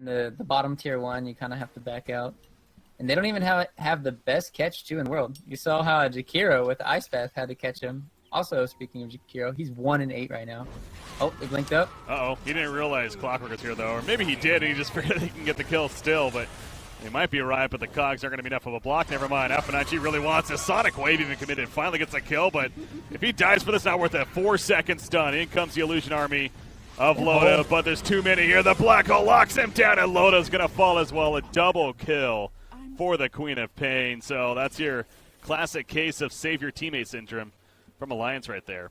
the bottom tier 1, you kind of have to back out. And they don't even have the best catch, too, in the world. You saw how Jakiro with the Ice Bath had to catch him. Also, speaking of Jakiro, he's 1-8 right now. Oh, they blinked up. Uh-oh, he didn't realize Clockwork was here, though. Or maybe he did, and he just figured he can get the kill still, but he might be right, but the cogs aren't going to be enough of a block. Never mind, Affinacci really wants this. Sonic Wave even committed, finally gets a kill, but if he dies for this, not worth it. 4-second stun. In comes the Illusion Army of Loda, but there's too many here. The Black Hole locks him down, and Loda's going to fall as well. A double kill for the Queen of Pain. So that's your classic case of save your teammate syndrome from Alliance right there.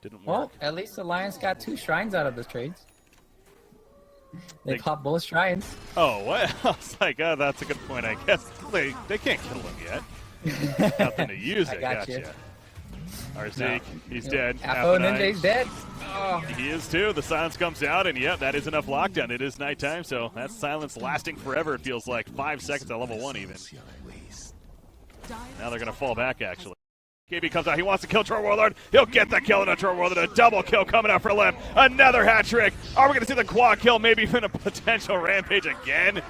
Didn't work. Well, at least Alliance got 2 shrines out of the trades. They popped both shrines. Oh, what? I was like, oh, that's a good point, I guess. They can't kill him yet. Nothing to use it. Gotcha. Arzeek, he's dead. Apo Ninja's dead. Oh. He is too. The silence comes out, and yep, that is enough lockdown. It is nighttime, so that silence lasting forever. It feels like 5 seconds at level 1 even. Now they're going to fall back, actually. KB comes out. He wants to kill Troll Warlord. He'll get the kill on a Troll Warlord. A double kill coming out for Limp. Another hat trick. Are we going to see the quad kill? Maybe even a potential rampage again?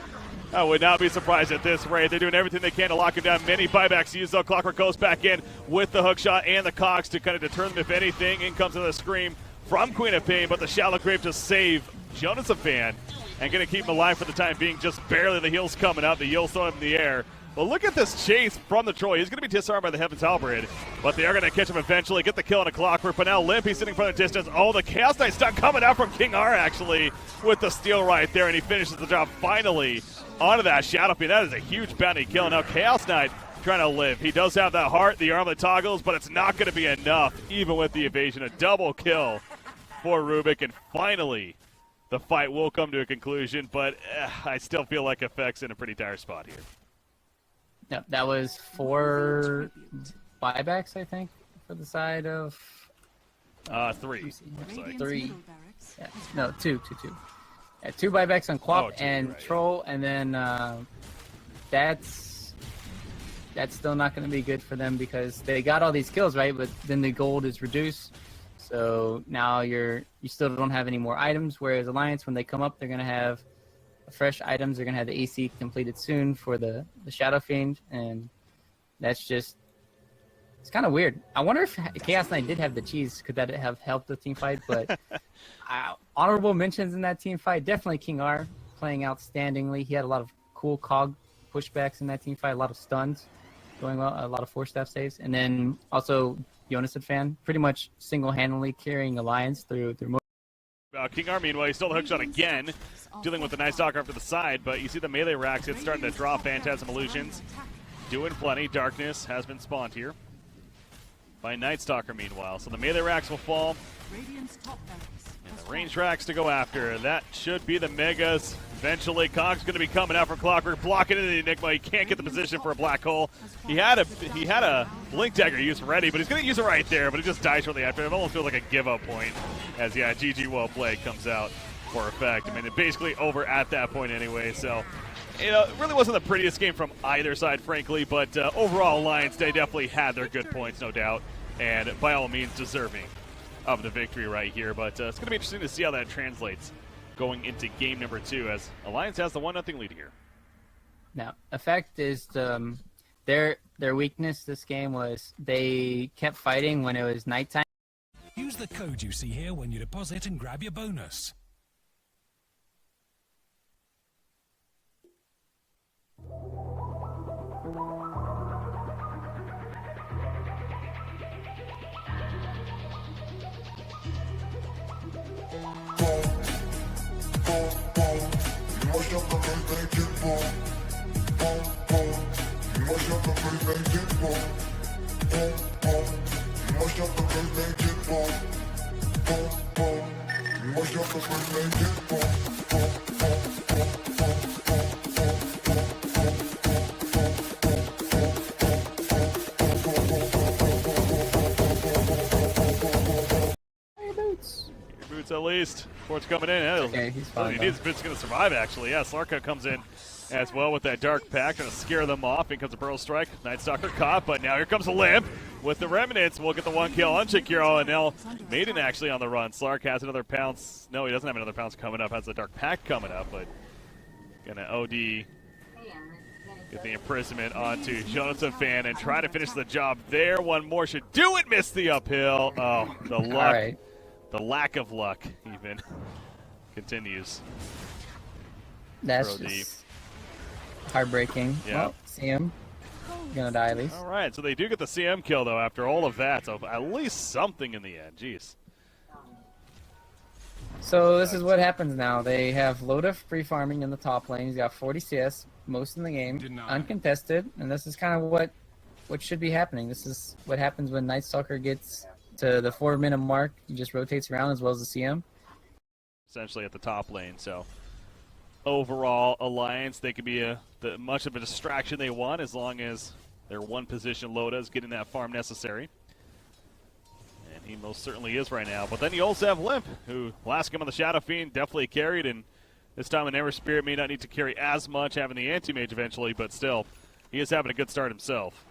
I would not be surprised at this rate. They're doing everything they can to lock him down. Many buybacks used, though. Clockwork goes back in with the hook shot and the cogs to kind of deter them, if anything. In comes another scream from Queen of Pain, but the Shallow Grave to save Jonas Fan and going to keep him alive for the time being. Just barely. The heal's coming up. The heal's throwing him in the air. Well, look at this chase from the Troy. He's going to be disarmed by the Heaven's Halberd, but they are going to catch him eventually, get the kill on a Clockwork. But now Limp, he's sitting from the distance. Oh, the Chaos Knight stunt coming out from King R, actually, with the steal right there, and he finishes the job finally onto that Shadow Fiend. That is a huge bounty kill. Now Chaos Knight trying to live. He does have that heart, the arm that toggles, but it's not going to be enough, even with the evasion. A double kill for Rubik, and finally the fight will come to a conclusion, but I still feel like FX in a pretty dire spot here. Yep, that was 4 buybacks, I think, for the side of... 3. Looks like. 3. Yeah, no, 2. Yeah, 2 buybacks on Quap and right, Troll, and then that's still not going to be good for them because they got all these kills, right? But then the gold is reduced, so now you still don't have any more items. Whereas Alliance, when they come up, they're going to have fresh items. They're going to have the AC completed soon for the Shadow Fiend, and that's just, it's kind of weird. I wonder if Chaos Knight did have the cheese. Could that have helped the team fight? But honorable mentions in that team fight, definitely King R playing outstandingly. He had a lot of cool cog pushbacks in that team fight, a lot of stuns going well, a lot of 4-staff saves, and then also Jonas Fan pretty much single-handedly carrying Alliance through King R, meanwhile, he's still the hookshot again, dealing with the Night Stalker off to the side, but you see the melee racks, it's starting to draw Phantasm Illusions. Doing plenty. Darkness has been spawned here by Night Stalker, meanwhile. So the melee racks will fall, and the range racks to go after. That should be the Megas. Eventually, Cog's going to be coming out from Clockwork, blocking into the Enigma. He can't get the position for a Black Hole. He had a Blink Dagger used ready, but he's going to use it right there, but he just dies shortly after. It almost feels like a give-up point, as, yeah, GG well played comes out for effect. I mean, it's basically over at that point anyway, so, you know, it really wasn't the prettiest game from either side, frankly, but overall, Alliance, they definitely had their good points, no doubt, and by all means deserving of the victory right here, but it's going to be interesting to see how that translates going into game number 2, as Alliance has the 1-0 lead here. Now, Effect is their weakness this game was they kept fighting when it was nighttime. Use the code you see here when you deposit and grab your bonus. Boots at least. Sports coming in. Okay, he's fine. He needs Boots going to survive, actually. Yeah, Slarka comes in as well with that Dark Pack, trying to scare them off. In comes a Pearl Strike. Night Stalker caught, but now here comes a Limp. with the Remnants. We'll get the 1 kill on Shakiro, and now Maiden actually on the run. Slark has another pounce. No, he doesn't have another pounce coming up. Has the Dark Pact coming up, but gonna OD. Get the imprisonment onto Jonathan Fan and try to finish the job there. One more should do it. Miss the uphill. Oh, the luck. All right. The lack of luck even continues. That's just heartbreaking. Yeah. Well, see him. Gonna die at least. All right, so they do get the CM kill, though, after all of that. So at least something in the end. Jeez. So this is what happens now. They have Loda free farming in the top lane. He's got 40 CS, most in the game, uncontested, and this is kind of what should be happening. This is what happens when Night Stalker gets to the 4-minute mark. He just rotates around as well as the CM. Essentially at the top lane. So overall, Alliance, they can be much of a distraction they want as long as their one position Loda is getting that farm necessary. And he most certainly is right now. But then you also have Limp, who last game on the Shadow Fiend definitely carried, and this time an Ever Spirit may not need to carry as much, having the Anti-Mage eventually, but still, he is having a good start himself.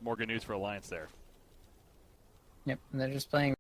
More good news for Alliance there. Yep, and they're just playing